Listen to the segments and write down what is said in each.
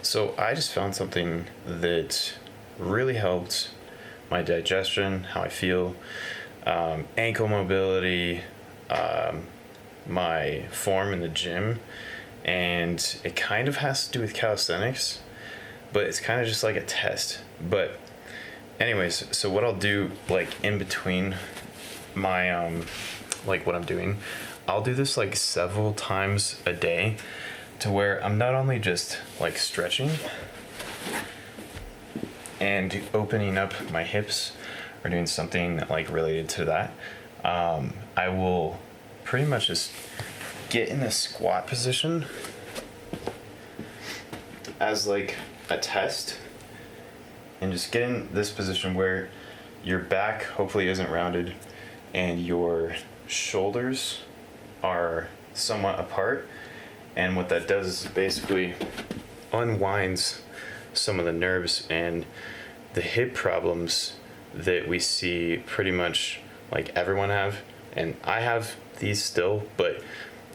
So I just found something that really helped my digestion, how I feel, ankle mobility, my form in the gym, and it kind of has to do with calisthenics, but it's kind of just like a test. But anyways, so what I'll do like in between my like what I'm doing, I'll do this like several times a day to where I'm not only just like stretching and opening up my hips or doing something like related to that. I will pretty much just get in a squat position as like a test, and just get in this position where your back hopefully isn't rounded and your shoulders are somewhat apart. And what that does is basically unwinds some of the nerves and the hip problems that we see pretty much like everyone have. And I have these still, but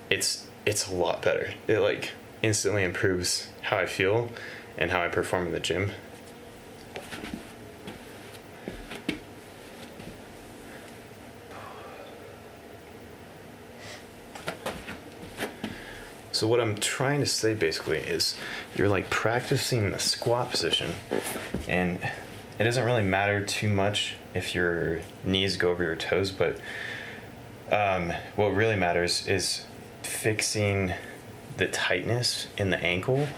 it's a lot better. It like instantly improves how I feel and how I perform in the gym. So what I'm trying to say basically is you're like practicing the squat position, and it doesn't really matter too much if your knees go over your toes, but what really matters is fixing the tightness in the ankle,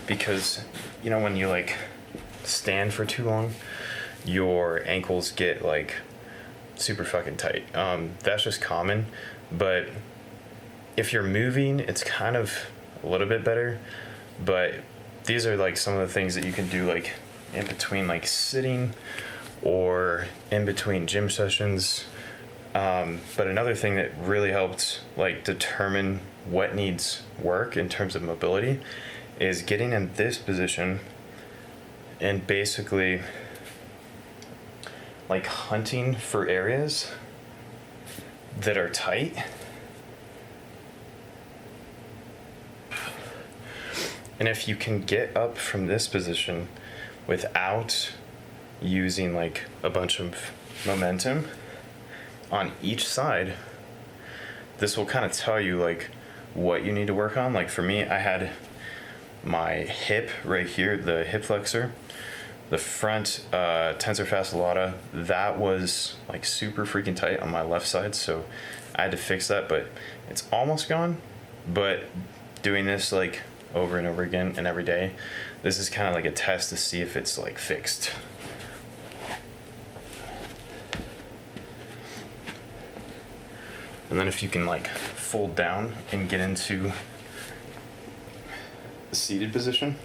because you know when you like stand for too long, your ankles get like super fucking tight. That's just common, but if you're moving, it's kind of a little bit better. But these are like some of the things that you can do like in between like sitting or in between gym sessions. But another thing that really helped like determine what needs work in terms of mobility is getting in this position and basically like hunting for areas that are tight. And if you can get up from this position without using like a bunch of momentum on each side, this will kind of tell you like what you need to work on. Like for me, I had my hip right here, the hip flexor, the front tensor fasciae lata, that was like super freaking tight on my left side. So I had to fix that, but it's almost gone. But doing this like over and over again and every day, this is kind of like a test to see if it's like fixed. And then if you can like fold down and get into the seated position.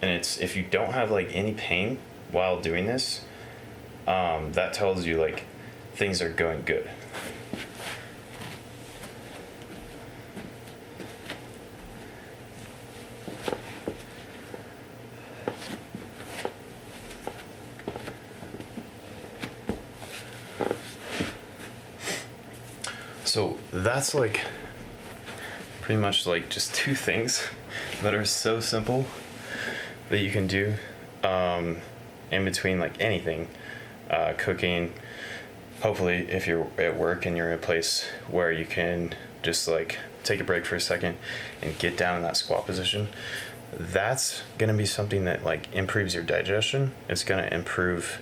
And it's, if you don't have like any pain while doing this, that tells you like things are going good. So that's like pretty much like just two things that are so simple that you can do in between like anything, cooking. Hopefully if you're at work and you're in a place where you can just like take a break for a second and get down in that squat position, that's gonna be something that like improves your digestion. It's gonna improve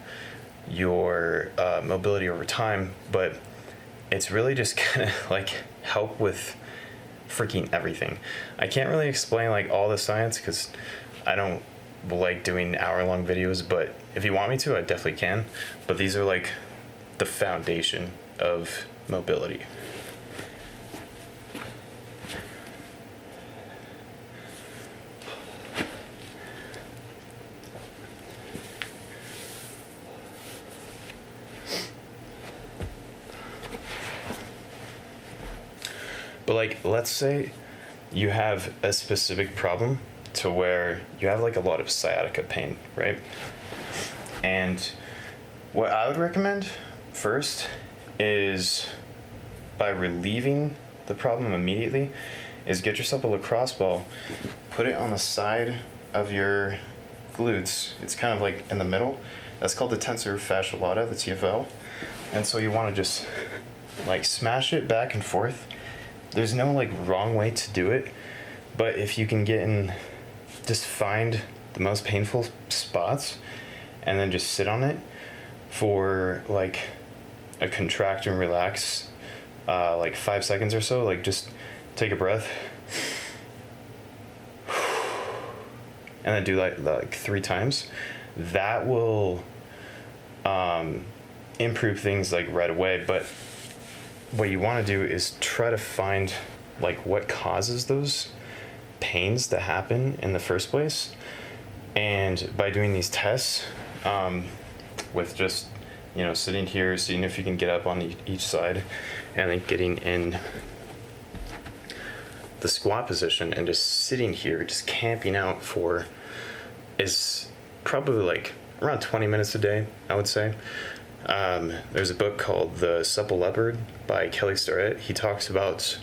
your mobility over time, but it's really just gonna like help with freaking everything. I can't really explain like all the science because I don't like doing hour-long videos, but if you want me to, I definitely can. But these are like the foundation of mobility. But like, let's say you have a specific problem to where you have like a lot of sciatica pain, right? And What I would recommend first is, by relieving the problem immediately, is get yourself a lacrosse ball, put it on the side of your glutes. It's kind of like in the middle. That's called the tensor fasciae lata, the TFL. And so you want to just like smash it back and forth. There's no like wrong way to do it, but if you can get in, just find the most painful spots and then just sit on it for like a contract and relax, like 5 seconds or so. Like just take a breath and then do like 3 times. That will improve things like right away. But what you want to do is try to find like what causes those pains to happen in the first place. And by doing these tests, with just, you know, sitting here, seeing if you can get up on each side, and then getting in the squat position and just sitting here, just camping out for, is probably like around 20 minutes a day, I would say. There's a book called The Supple Leopard by Kelly Starrett. He talks about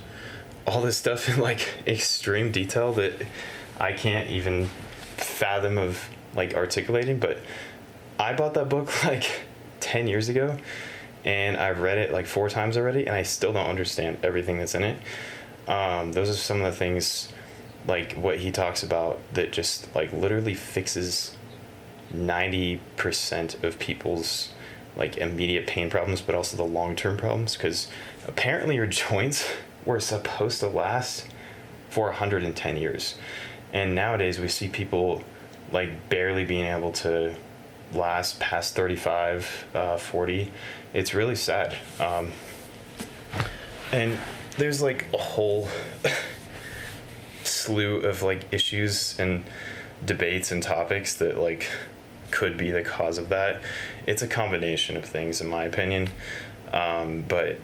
all this stuff in like extreme detail that I can't even fathom of like articulating, but I bought that book like 10 years ago and I've read it like 4 times already and I still don't understand everything that's in it. Those are some of the things like what he talks about that just like literally fixes 90% of people's like immediate pain problems, but also the long-term problems, because apparently your joints were supposed to last for 110 years. And nowadays we see people like barely being able to last past 35, 40. It's really sad. And there's like a whole slew of like issues and debates and topics that like could be the cause of that. It's a combination of things, in my opinion. But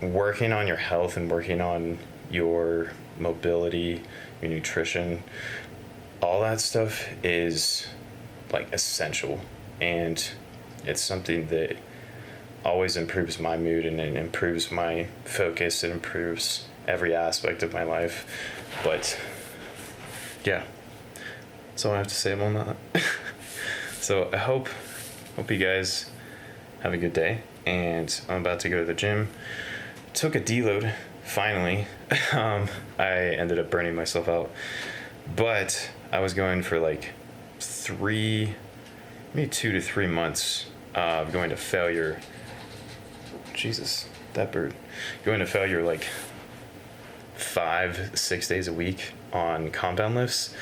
working on your health and working on your mobility, your nutrition, all that stuff is like essential, and it's something that always improves my mood, and it improves my focus, it improves every aspect of my life. But yeah, that's all I have to say about that. So I hope you guys have a good day, and I'm about to go to the gym. Took a deload finally. I ended up burning myself out, but I was going for like 2 to 3 months of going to failure. Jesus, that bird. Going to failure like 5-6 days a week on compound lifts.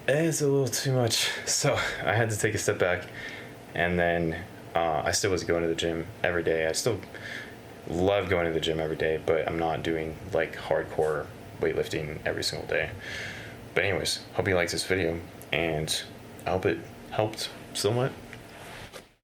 It's a little too much. So I had to take a step back, and then I still was going to the gym every day. I still love going to the gym every day, but I'm not doing like hardcore weightlifting every single day. But anyways, hope you liked this video, and I hope it helped somewhat.